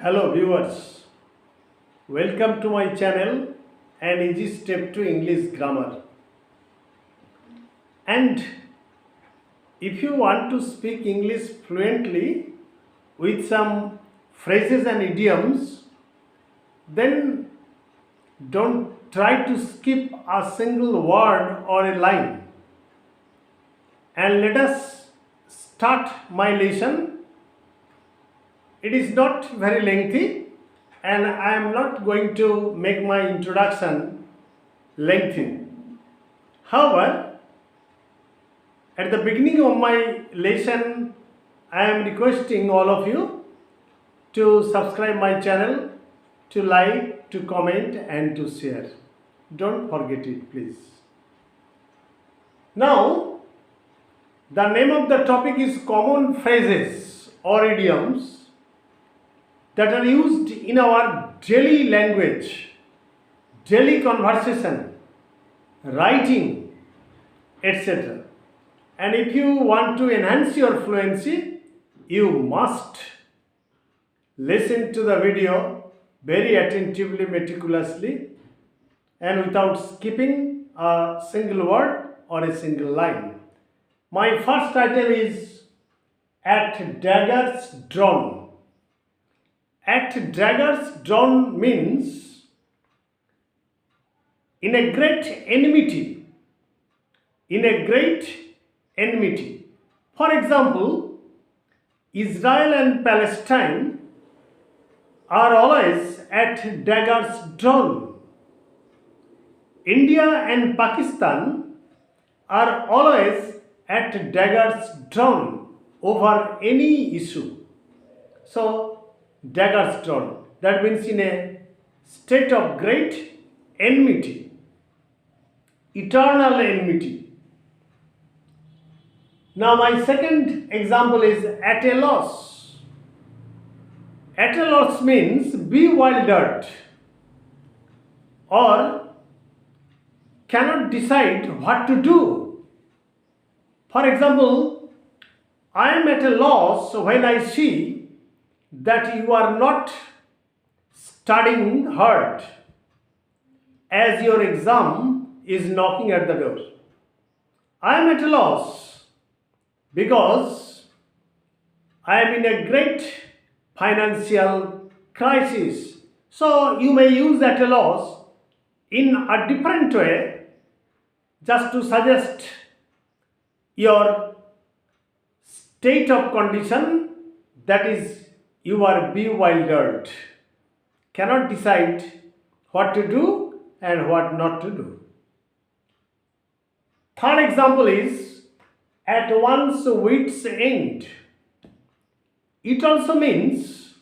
Hello viewers, welcome to my channel An Easy Step to English Grammar. And if you want to speak English fluently with some phrases and idioms, then don't try to skip a single word or a line. And let us start my lesson. It is not very lengthy and I am not going to make my introduction lengthy. However, at the beginning of my lesson, I am requesting all of you to subscribe my channel, to like, to comment and to share. Don't forget it, please. Now, the name of the topic is common phrases or idioms that are used in our daily language, daily conversation, writing, etc. And if you want to enhance your fluency, you must listen to the video very attentively, meticulously, and without skipping a single word or a single line. My first item is at daggers drawn. At daggers drawn means in a great enmity. In a great enmity. For example, Israel and Palestine are always at daggers drawn. India and Pakistan are always at daggers drawn over any issue. So, daggers drawn. That means in a state of great enmity, eternal enmity. Now my second example is at a loss. At a loss means bewildered or cannot decide what to do. For example, I am at a loss when I see that you are not studying hard as your exam is knocking at the door. I am at a loss because I am in a great financial crisis. So you may use at a loss in a different way just to suggest your state of condition, that is, you are bewildered, cannot decide what to do and what not to do. Third example is at one's wit's end. It also means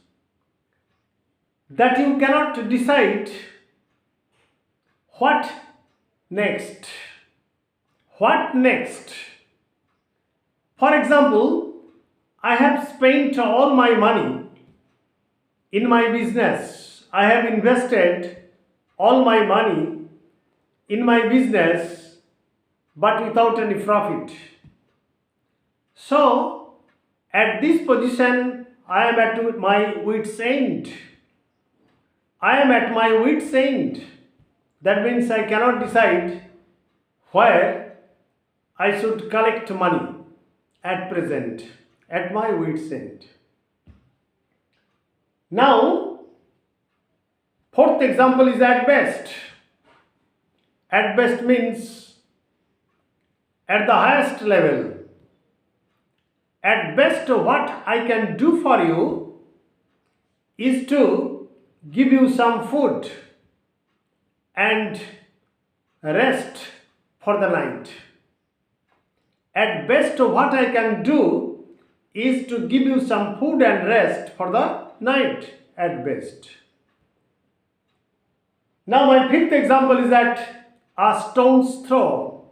that you cannot decide what next. What next? For example, I have spent all my money in my business. I have invested all my money in my business but without any profit. So, at this position, I am at my wit's end. I am at my wit's end. That means I cannot decide where I should collect money at present, at my wit's end. Now, fourth example is at best. At best means at the highest level. At best, what I can do for you is to give you some food and rest for the night. At best, what I can do is to give you some food and rest for the night at best. Now my fifth example is at a stone's throw.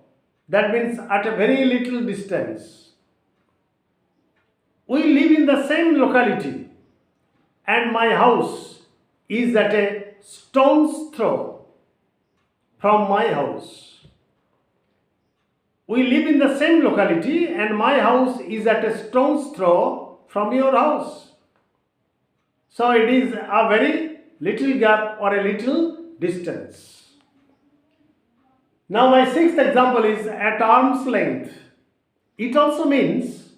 That means at a very little distance. We live in the same locality and my house is at a stone's throw from my house. We live in the same locality and my house is at a stone's throw from your house. So it is a very little gap or a little distance. Now my sixth example is at arm's length. It also means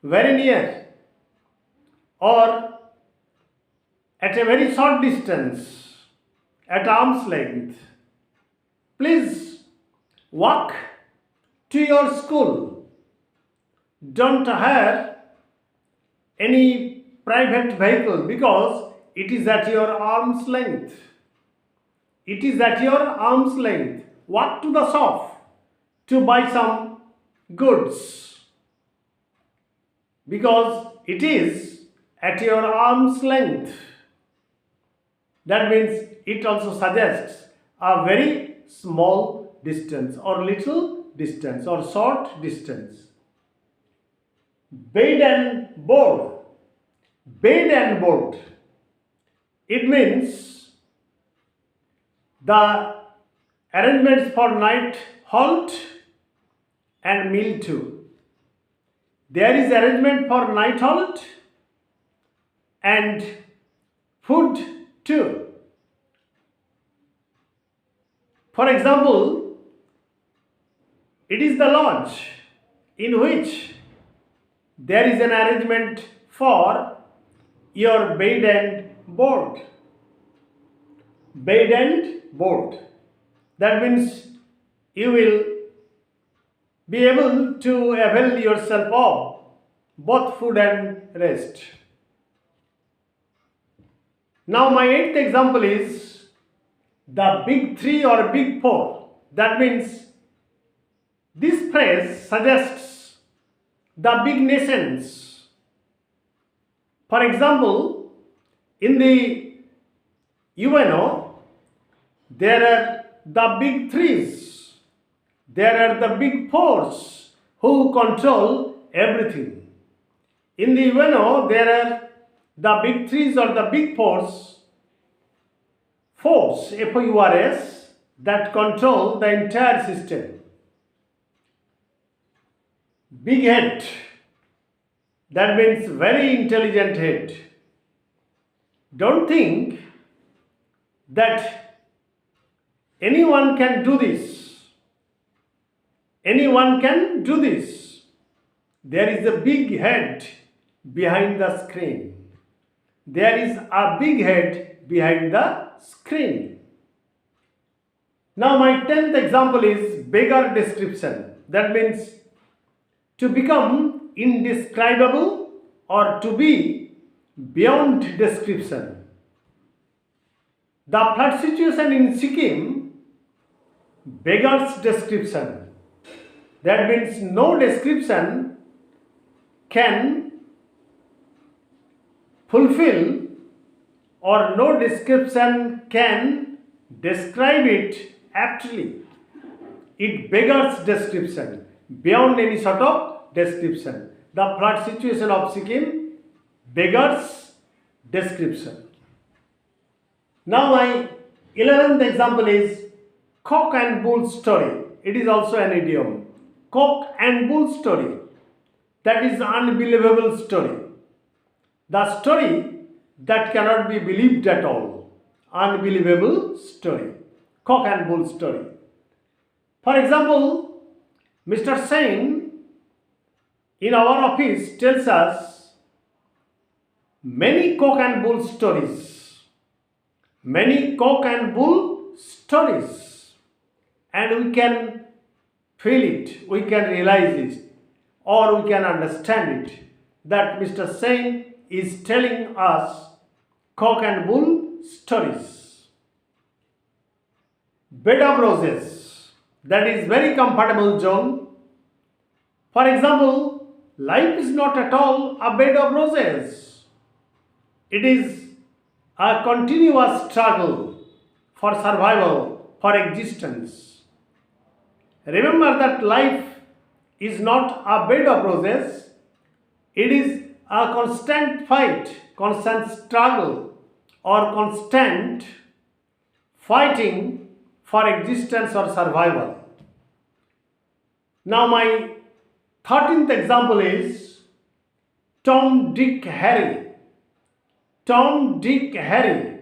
very near or at a very short distance, at arm's length. Please walk to your school. Don't hire any private vehicle because it is at your arm's length. It is at your arm's length. Walk to the shop to buy some goods because it is at your arm's length. That means it also suggests a very small distance or little distance or short distance. Bed and board. Bed and board. It means the arrangements for night halt and meal too. There is arrangement for night halt and food too. For example, it is the lodge in which there is an arrangement for your bed and board. Bed and board. That means you will be able to avail yourself of both food and rest. Now my eighth example is the big three or big four. That means this phrase suggests the big nations. For example, in the UNO, there are the big threes. There are the big fours who control everything. In the UNO, there are the big threes or the big fours, F-O-U-R-S, that control the entire system. Big head, that means very intelligent head. Don't think that anyone can do this. Anyone can do this. There is a big head behind the screen. There is a big head behind the screen. Now my 10th example is beggar description. That means to become indescribable or to be beyond description. The flood situation in Sikkim beggars description. That means no description can fulfill or no description can describe it aptly. It beggars description, beyond any sort of description. The flood situation of Sikkim beggars description. Now my 11th example is cock and bull story. It is also an idiom. Cock and bull story. That is unbelievable story. The story that cannot be believed at all. Unbelievable story. Cock and bull story. For example, Mr. Sen in our office tells us many cock and bull stories. Many cock and bull stories. And we can feel it, we can realize it, or we can understand it, that Mr. Sen is telling us cock and bull stories. Bed of roses, that is very comfortable zone. For example, life is not at all a bed of roses. It is a continuous struggle for survival, for existence. Remember that life is not a bed of roses. It is a constant fight, constant struggle, or constant fighting for existence or survival. Now my 13th example is Tom, Dick, Harry. Tom, Dick, Harry.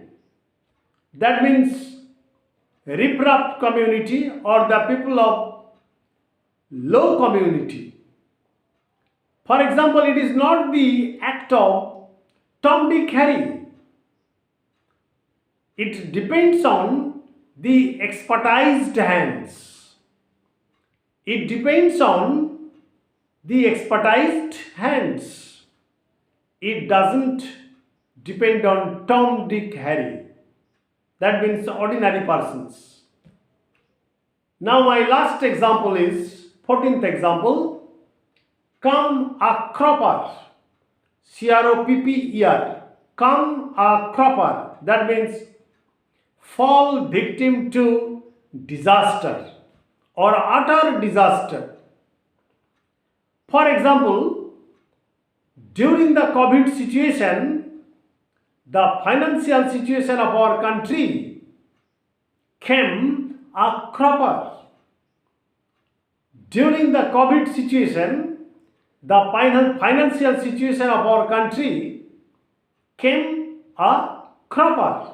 That means riprap community or the people of low community. For example, it is not the act of Tom, Dick, Harry. It depends on the expertised hands. It depends on the expertised hands. It doesn't depend on Tom, Dick, Harry. That means ordinary persons. Now my last example is 14th example. Come a cropper. C-R-O-P-P-E-R. Come a cropper. That means fall victim to disaster or utter disaster. For example, during the COVID situation, the financial situation of our country came a cropper. During the COVID situation, the financial situation of our country came a cropper.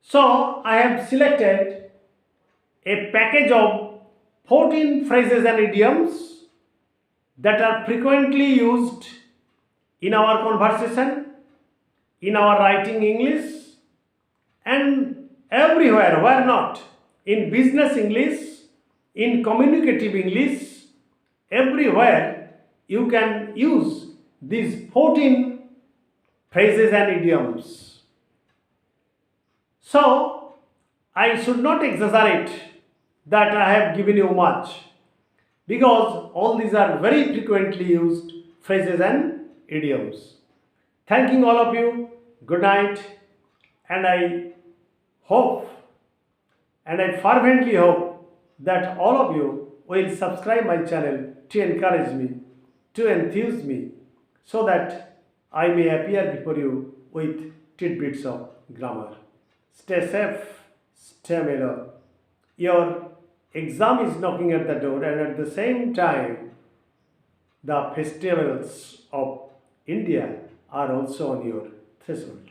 So I have selected a package of 14 phrases and idioms that are frequently used in our conversation, in our writing English, and everywhere, where not, in business English, in communicative English, everywhere you can use these 14 phrases and idioms. So, I should not exaggerate that I have given you much, because all these are very frequently used phrases and idioms. Thanking all of you, good night, and I hope and I fervently hope that all of you will subscribe my channel to encourage me, to enthuse me, so that I may appear before you with tidbits of grammar. Stay safe, stay mellow. Your exam is knocking at the door, and at the same time, the festivals of India are also on your threshold.